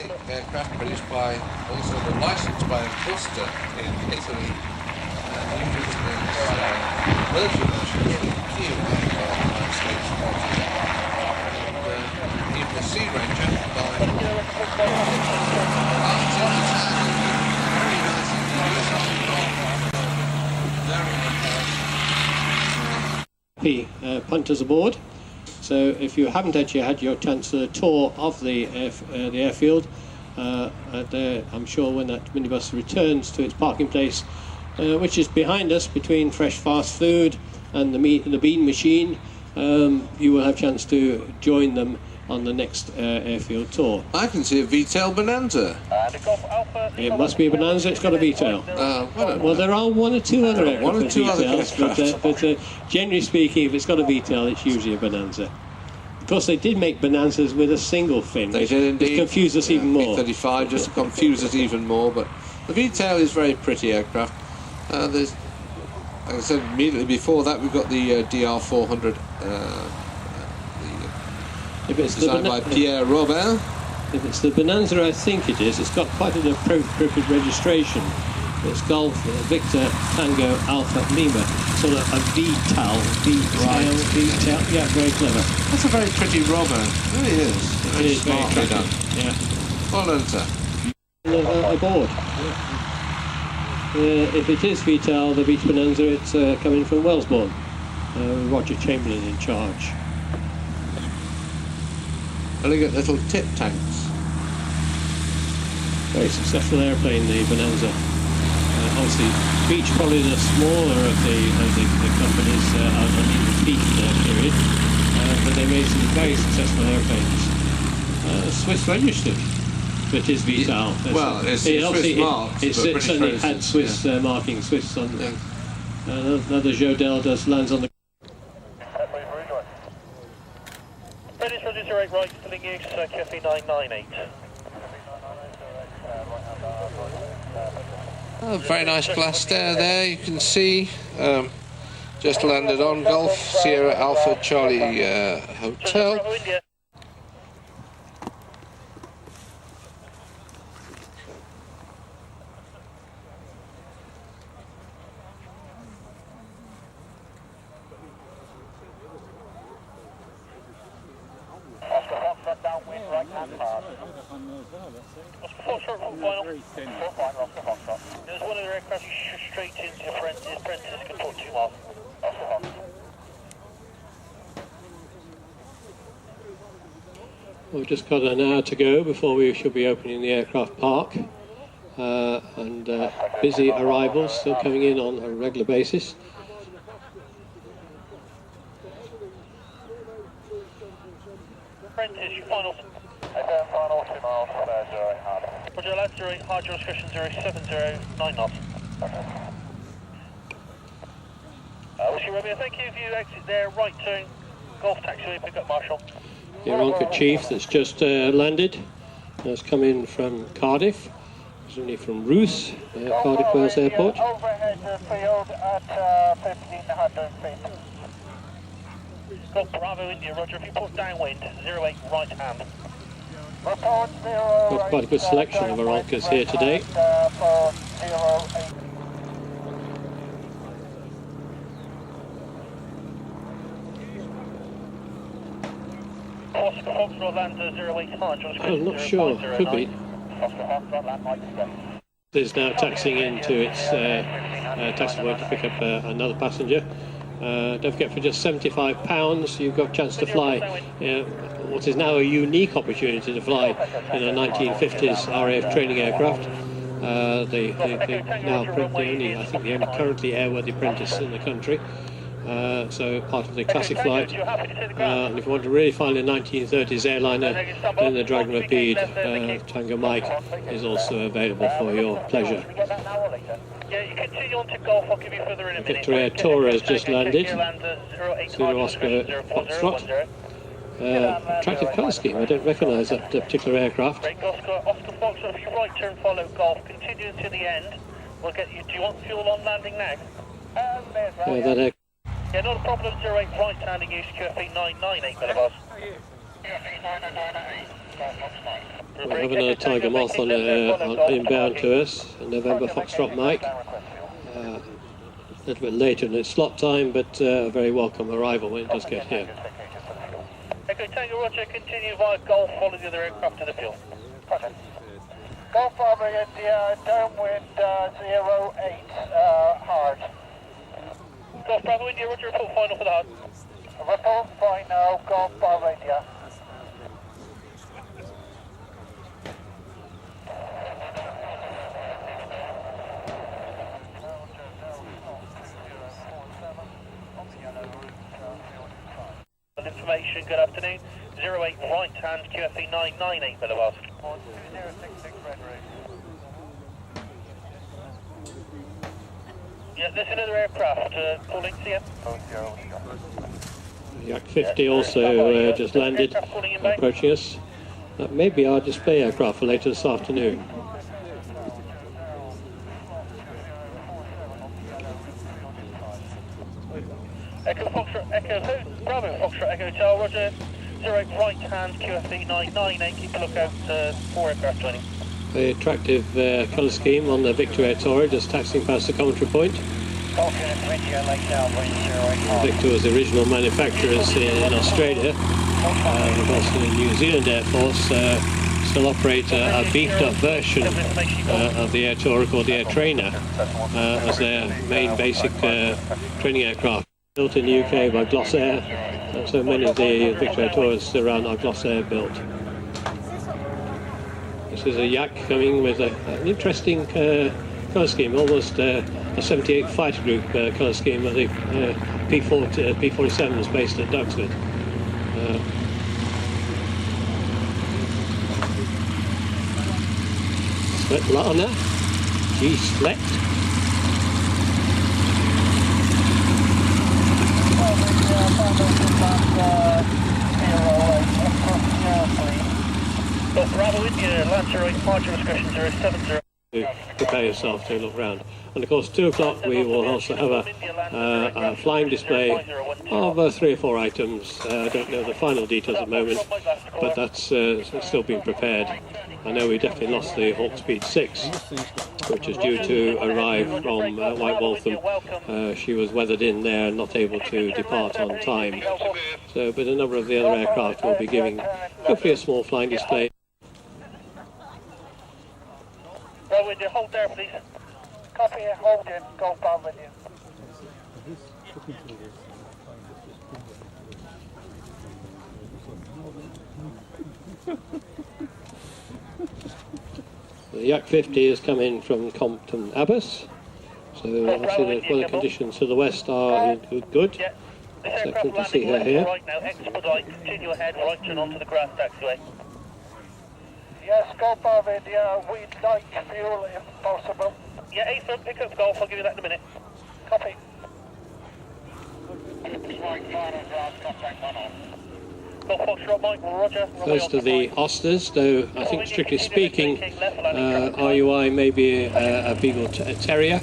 classic aircraft produced by, also licensed by Augusta in Italy, and used as military versions for the Kiev United States forces. And even the Sea Ranger by very nice indeed. Very Punters aboard. So if you haven't actually had your chance to tour of the airfield, I'm sure when that minibus returns to its parking place, which is behind us between Fresh Fast Food and the Bean Machine, you will have a chance to join them on the next airfield tour. I can see a V-tail Bonanza. It must be a Bonanza, it's got a V-tail. Well, there are one or two other aircraft, but generally speaking, if it's got a V-tail, it's usually a Bonanza. Of course, they did make Bonanzas with a single fin, they did indeed. Which confused us even more. V-35 just to confuse us even more, but the V-tail is a very pretty aircraft. There's, like I said immediately before that, we've got the DR400. Designed by Pierre Robert. If it's the Bonanza, I think it is. It's got quite an appropriate registration. It's Golf Victor Tango Alpha Lima. Sort of a V-tail. Yeah, very clever. That's a very pretty robber. It really is. It is very smartly done. Yeah. Well done, sir. Aboard. If it is V-tail, the Beach Bonanza, it's coming from Wellesbourne. Roger Chamberlain in charge. Elegant little tip tanks. Very successful airplane, the Bonanza. Obviously, Beach probably the smaller of the companies in the peak period, but they made some very successful airplanes. Swiss registered, but it is V-tail. Well, it's Swiss marks, it certainly had Swiss marking, Swiss on. Yeah. Another Jodel lands on the. British Register 8 right, still in use, QFE 998. Oh, very nice glass there, you can see. Just landed on Golf Sierra Alpha Charlie Hotel. There's one of the aircraft straight into Prentice can put 2 off. We've just got an hour to go before we should be opening the aircraft park, and busy arrivals still coming in on a regular basis. Prentice, you final. Final 2 miles, 08 hard. Roger, land 08 hard, your discretion 0709 knots. Whiskey Romeo, thank you. If you exit there, right turn, Golf taxiway, pick up Marshall. The Aeronca Chief that's just landed has come in from Cardiff, presumably from Roos, Cardiff Wells Airport. Overhead field at 1500 feet. Golf Bravo India, Roger, if you put downwind, 08 right hand. Got quite a good selection of Aeroncas here today. I'm not sure, could be. Is now taxiing into its taxiway to pick up another passenger. Don't forget, for just £75 you've got a chance to fly what is now a unique opportunity to fly in a 1950s RAF training aircraft. They now print the only currently airworthy apprentice in the country. So part of the classic flight, and if you want to really find a 1930s airliner, then the Dragon Rapide Tango Mike is also available for your pleasure. Victor Air Torres just landed. Zulu Oscar Foxtrot. Attractive colour scheme, I don't recognise that particular aircraft. Oscar Foxtrot, if you right turn follow Golf, continue to the end. We'll get you. Do you want fuel on landing now? That yeah, not a problem, 08 right handing use, QFE 998, Millibus. QFE 998, We have another Tiger Moth on inbound to us, November Foxtrot Mike. A little bit later in its slot time, but a very welcome arrival when it does get here. Echo Tango Roger, continue via Golf, follow the other aircraft to the field. Golf Bravo India, downwind 08, hard. Golf Bravo India, Roger, report final for the hard. Report final, Golf Bravo India. Information, good afternoon. 08 right hand QFE 998 millibars. 2066 Red Road. Yeah, there's another aircraft calling CM. Yak 50 also just landed, approaching us. That may be our display aircraft for later this afternoon. Echo Foxtrot, Echo who? Bravo Foxtrot, Echo Hotel, Roger. 08 right hand QFE 998, keep a lookout for aircraft joining. Very attractive colour scheme on the Victor Air Toro, just taxiing past the commentary point. Victor was the original manufacturers in Australia, and also the New Zealand Air Force still operate a beefed up version of the Air Toro called the Air Trainer as their main basic training aircraft. Built in the UK by Glossair, and so many of the Victor Air Toros around are Glossair built. This is a Yak coming with an interesting colour scheme, almost a 78 fighter group colour scheme of the P-47s based at Duxford. Svetlana G. Slect. Bravo India, Lancer 8, departure discretion 070. Prepare yourself to look round. And of course, 2 o'clock we will also have a flying display of 3 or 4 items. I don't know the final details at the moment, but that's still being prepared. I know we definitely lost the Hawk Speed 6, which is due to arrive from White Waltham. She was weathered in there and not able to depart on time. So, but a number of the other aircraft will be giving hopefully a small flying display. Bravo India, hold there please. Copy, hold in, Golf Bravo India. The Yak 50 has come in from Compton Abbas, so obviously the weather conditions to the west are good. Expecting to see her here. Right now, expedite, continue ahead, right turn onto the grass taxiway. Yes, Golf Bravo India, we'd like fuel if possible. Yeah, 8 foot, pick up Golf, I'll give you that in a minute. Copy. Golf Foxtrot Mike, Roger. First of the Osters, though I think strictly speaking, RUI may be a Beagle Terrier,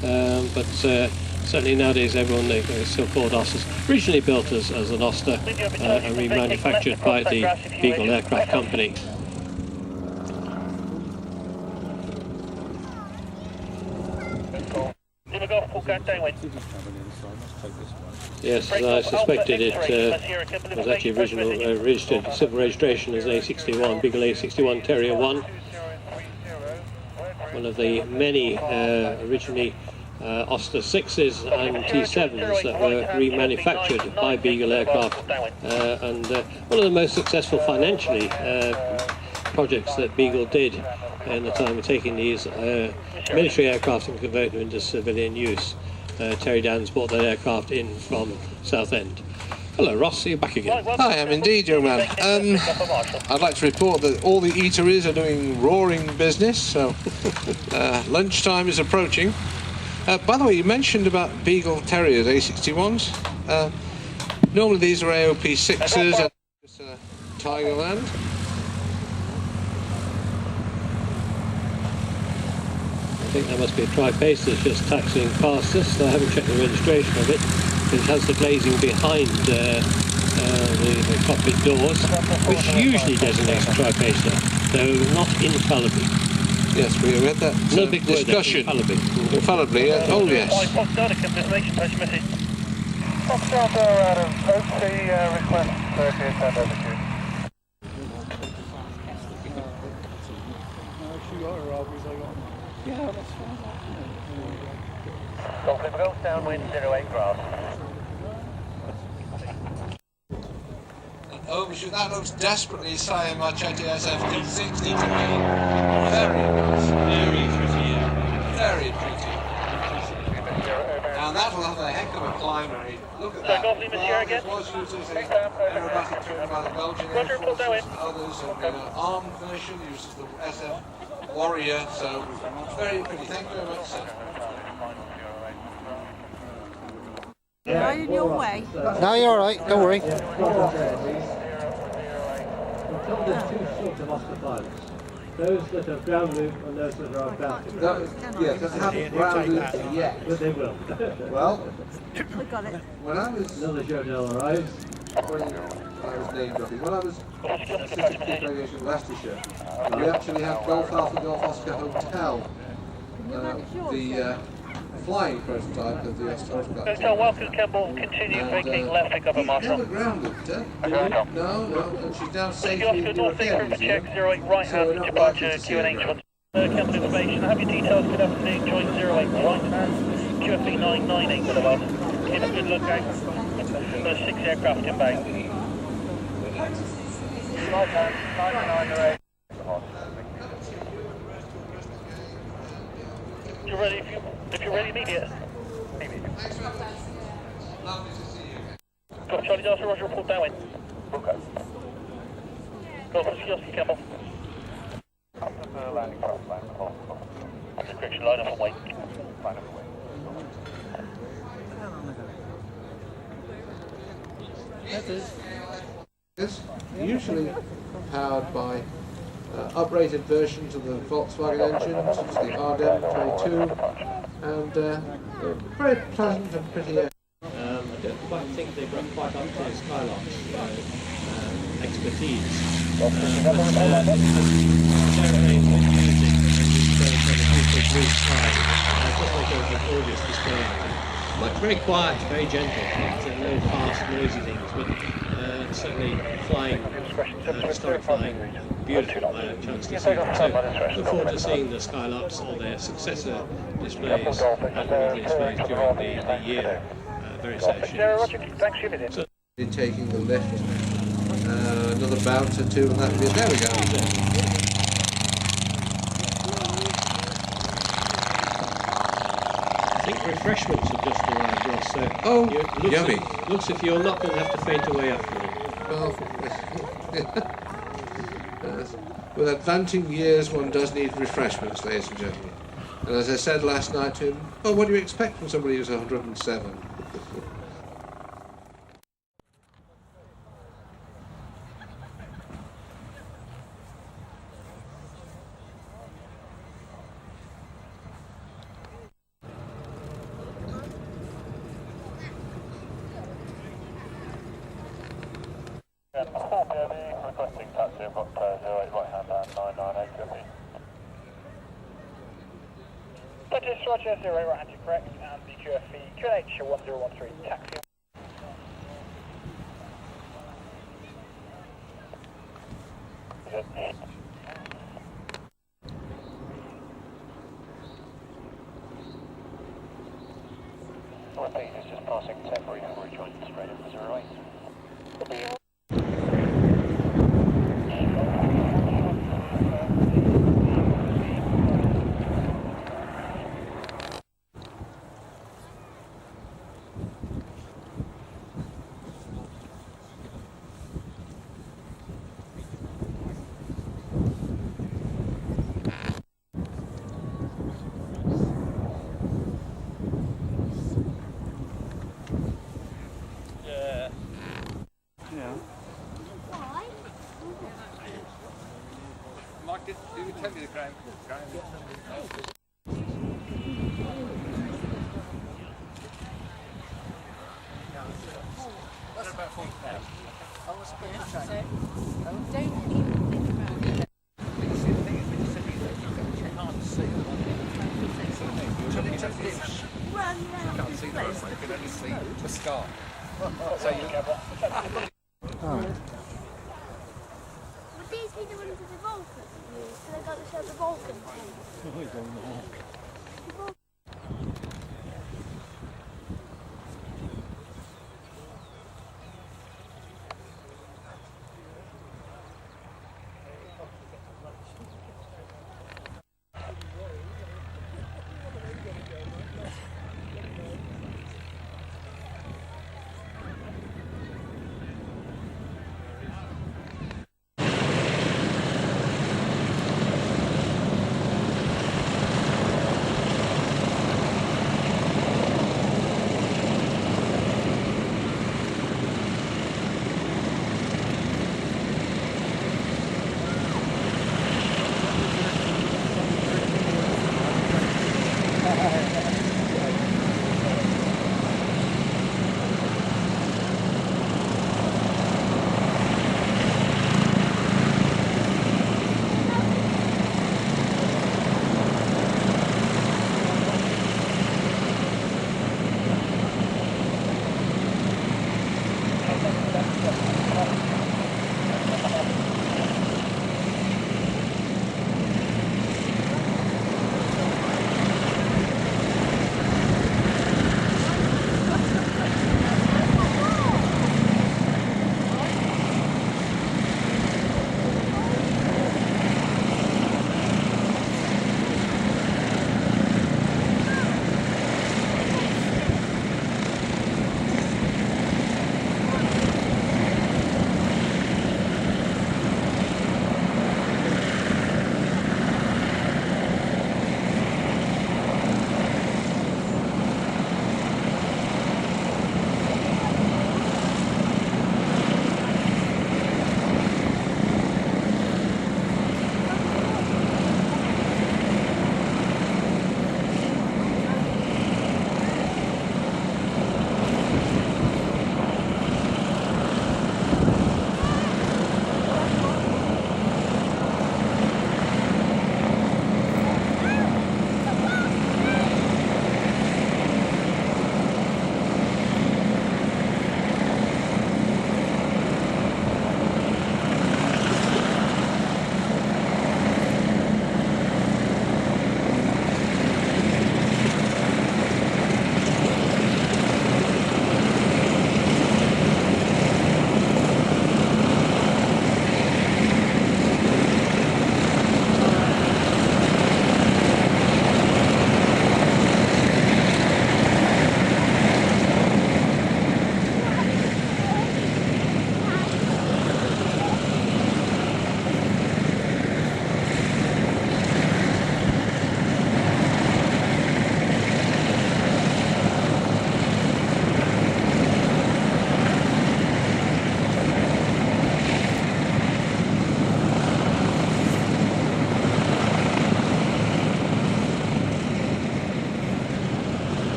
but certainly nowadays everyone is still called Osters. Originally built as an Oster and remanufactured by the Beagle Aircraft Company. Yes, as I suspected, it was actually originally registered civil registration as an A61, Beagle A61 Terrier 1. One of the many originally Oster 6s and T7s that were remanufactured by Beagle Aircraft, and one of the most successful financially projects that Beagle did in the time of taking these military aircraft and converting them into civilian use. Terry Dans brought that aircraft in from Southend. Hello Ross, are you back again? I am indeed, young man. I'd like to report that all the eateries are doing roaring business, so lunchtime is approaching. By the way, you mentioned about Beagle Terriers, A61s. Normally these are AOP 6s and Tigerland. I think there must be a Tri-Pace that's just taxiing past us. I haven't checked the registration of it. It has the glazing behind the cockpit doors, which usually designates a Tri-Pacer. though not infallibly. Yes, we read that Another big word, discussion. infallibly. Infallibly, yeah. Oh, yes. Foxtrot, destination transmitted. Foxtrot out of OC, request 30 and over to you. Golf Golf downwind 08 grass. Overshoot, that looks desperately Siam Machete SF-60 to me. Very nice. Very pretty, yeah. Very pretty. And that'll have a heck of a climb rate. Look at that. Golf Lima Sierra again. Was used as a aerobatic term by the Belgian Air Roger, pull down Forces. in. Others in armed version uses the SF Warrior. So very pretty. Thank you very much, sir. Right in your way. No, you're all right. Don't worry. Until there's 2 sorts of Oscar pilots. Those that are ground loop and those that are about to ground. Yes, that haven't ground looped yet. But they will. Well, We got it. when I was Another Jodel arrives. when I was name dropping, when I was assistant chief aviation in Leicestershire, we actually had Golf Alpha Golf Oscar Hotel, the flying prototype of the S-12. Hotel Welcome Campbell, continue vacating left, pick up a marshal. Never grounded, no, and she's down safely Oscar in the North European Vancouver check Museum. 08 right So we're hand not departure likely to see her QNH. ground. Campbell information, have your details, good afternoon, join 08 right hand, QFE 998 Boulevard. Keep a good lookout. There's 6 aircraft inbound. Right hand, 998. You're ready if you're ready immediate. Lovely to see you. Got Charlie Delta, Roger, report downwind. Okay. Go for Yoski Campbell. Up to the landing craft, landing craft. Under correction, line up and wait. Line up and wait. It's usually powered by uprated versions of the Volkswagen engines, such as the RDEM22, and very pleasant and pretty air. I don't quite think they've got quite up to Skylark's expertise. Very quiet, very gentle, no fast, noisy things, but certainly flying, historic flying, beautiful. I had a chance to see them. So look forward to seeing the Skylarks or their successor displays at the displays during the year. Various sessions. So, Taking the left, another bounce or two, and that'll be it. There we go. I think refreshments have just arrived, Ross. So Oh, looks yummy. Looks if you're not going to have to faint away after them. Well, yes. With advancing years, one does need refreshments, ladies and gentlemen. And as I said last night to him, oh, what do you expect from somebody who's 107? Requesting taxi, I've got 08 right hand and 998 QFE. British Roger, 08 right hand is correct, and the QFE QNH 1013 taxi. Repeat, it's just passing temporary before we join straight into 08. Mark, did you tell me the crime? Don't even think about it. scar. So you Would these be the ones with the Vulcan? So they got to show the Vulcan thing.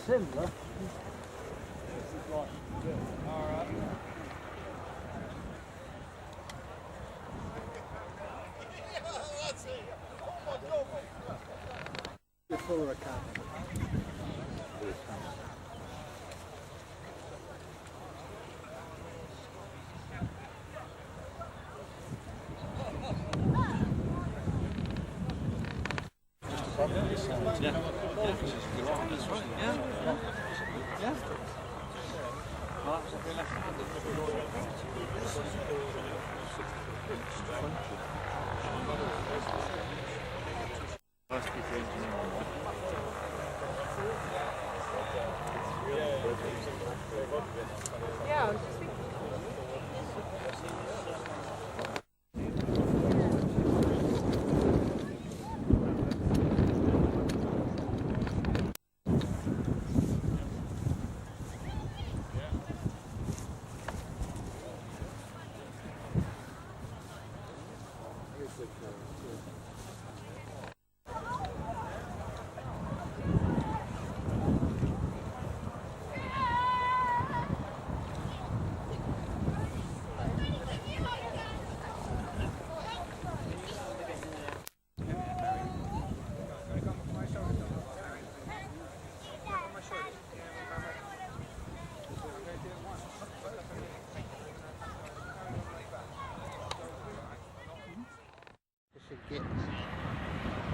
similar. Fuller account.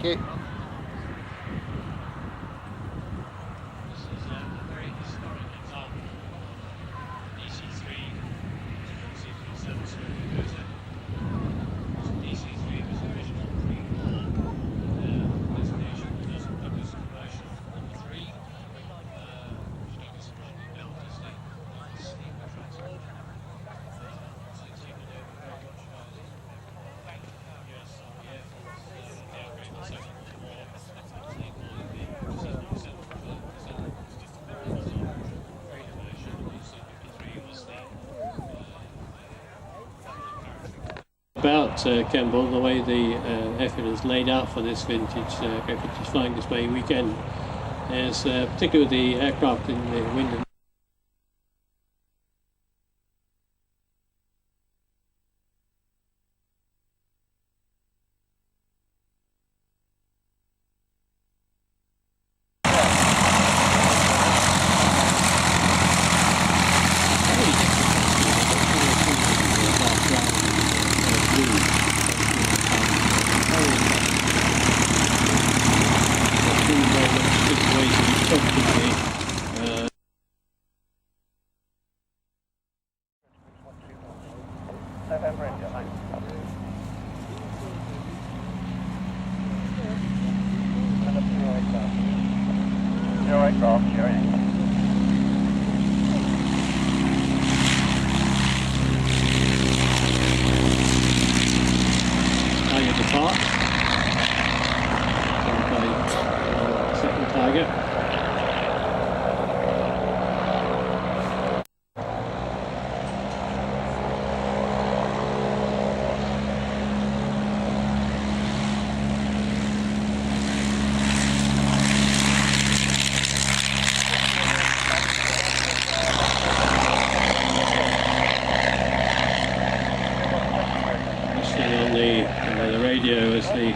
Okay. About Kemble, the way the effort is laid out for this vintage flying display weekend is particularly with the aircraft in the wind and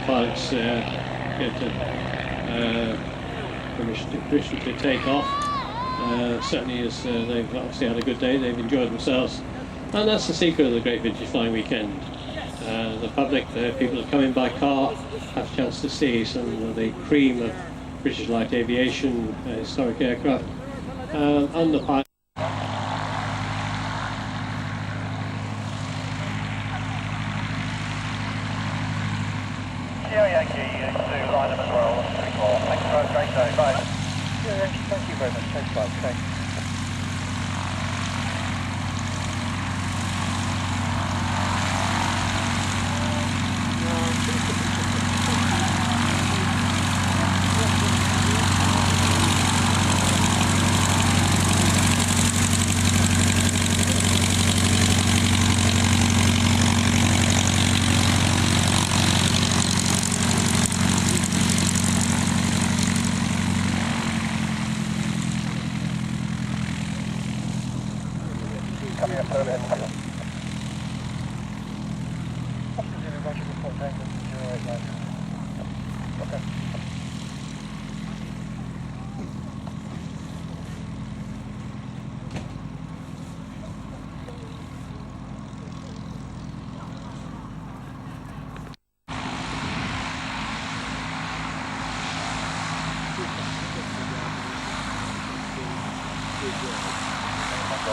pilots get permission to take off. Certainly as they've obviously had a good day, they've enjoyed themselves, and that's the secret of the Great Vintage Flying Weekend. The public, the people that come in by car, have a chance to see some of the cream of British light aviation, historic aircraft, and the pilots. Thank you very much. Thanks, Bob. Thanks.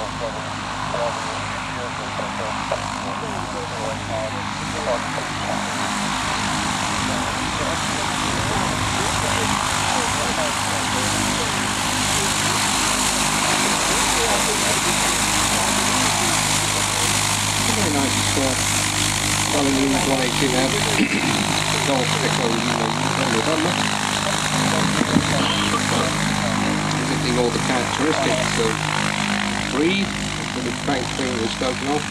Very nice Balinese 180 there. Golf Echo visiting all the characteristics of Breed, the crank thing we've spoken of.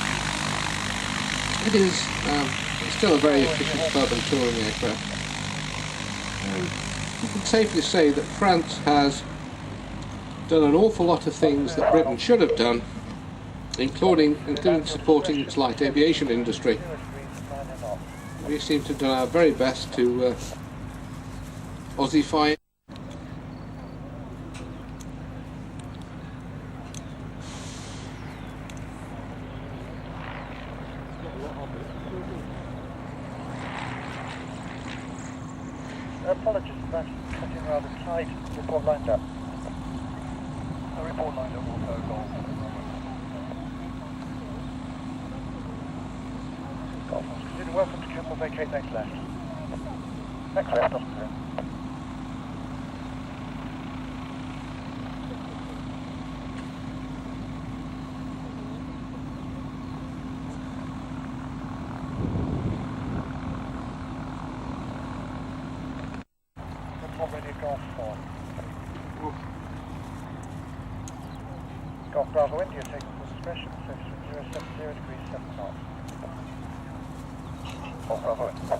It is still a very efficient club and touring aircraft. You can safely say that France has done an awful lot of things that Britain should have done, including supporting its light aviation industry. We seem to have done our very best to Aussiefy it. Apologies, that's cutting rather tight. Report lined up. A report lined up also golf. Golf. Consider welcome to Kimmel, vacate next left. Next left, Oscar. Already Golf 4. Golf Bravo India taking full discretion, 070 degrees 7 knots. Golf Bravo India.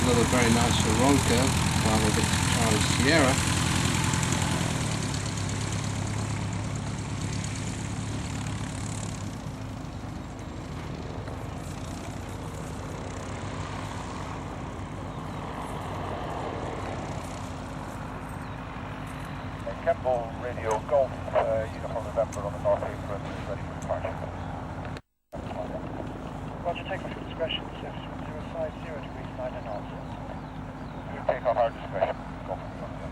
Another very nice Ronco, Bravo Victor Charlie Sierra. Campbell Radio Golf, Uniform November on the North Apron, is ready for departure. Roger, take off your discretion, 050 degrees 9 knots. We take off our discretion. Golf in front of them.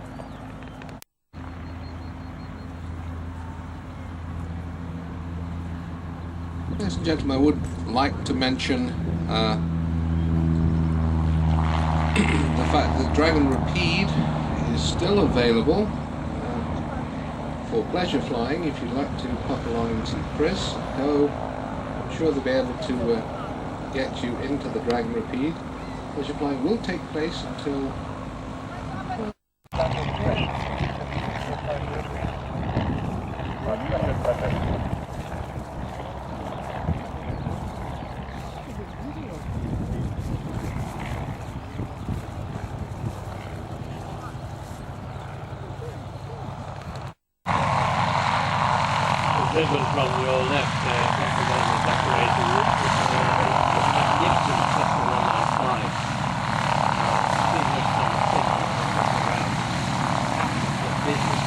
Ladies and gentlemen, I would like to mention the fact that Dragon Rapide is still available for pleasure flying. If you'd like to pop along and see Chris, go. I'm sure they'll be able to get you into the Dragon Rapide. Pleasure flying will take place until Movement from your left there, representing the decorator. Magnificent Cessna 195. Business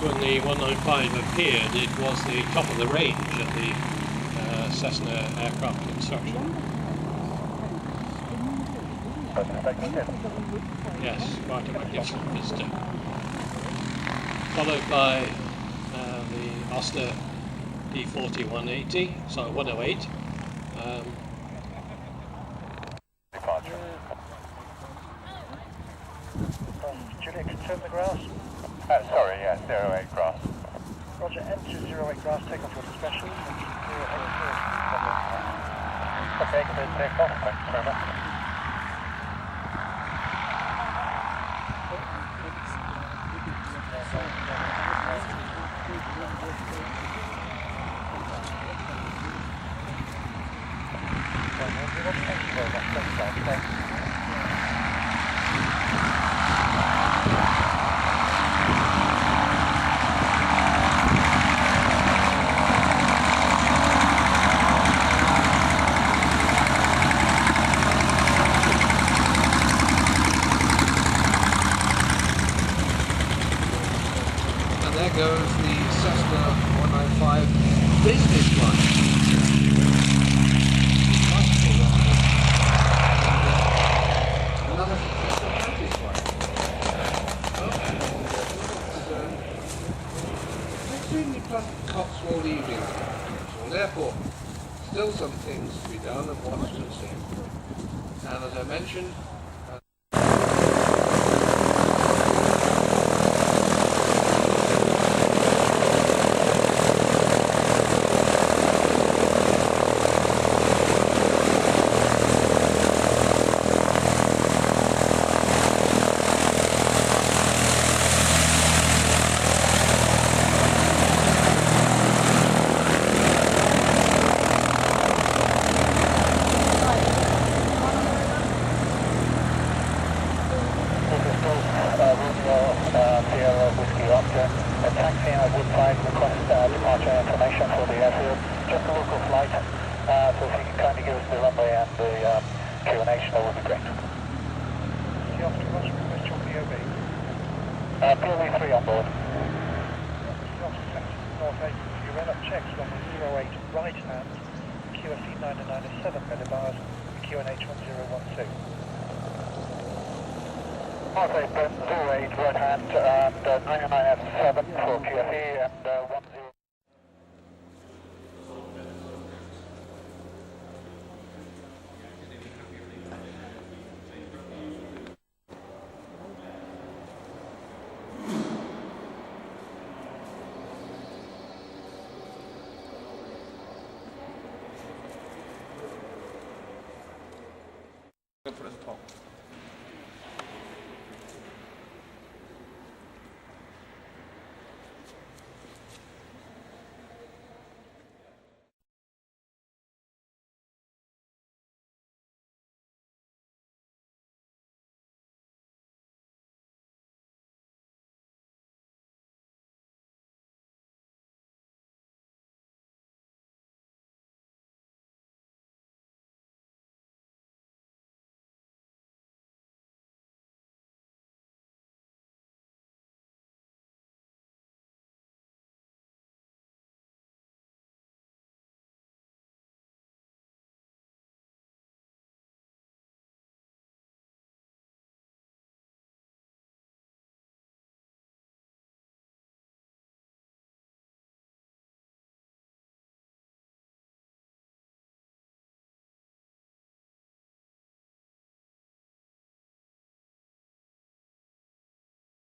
when the 195 appeared, it was the top of the range at the Cessna aircraft construction. Yes, quite a magnificent visitor. Followed by the Osler D40 180, sorry 108. Juliet, confirm the grass? Sorry, yeah, 08 grass. Roger, enter 08 grass, take off your special. Okay, good, take off, thanks very much. Thank you very much, thanks. And there goes the Cessna 195 business flight. Another practice flight. Extremely pleasant Cotswold evening at Cotswold Airport. Still some things to be done and watched and seen. And as I mentioned, Taxi and Woodside request departure information for the airfield. Just a local flight, so if you can kindly give us the runway and the Q&A, that would be great. The officer must request your POB. POB 3 on board. The officer North 8, you run up checks on the 08 right hand, QFE 997 millibars, QNH 1012. North 8, 08 right hand, and 997 for QFE, and 1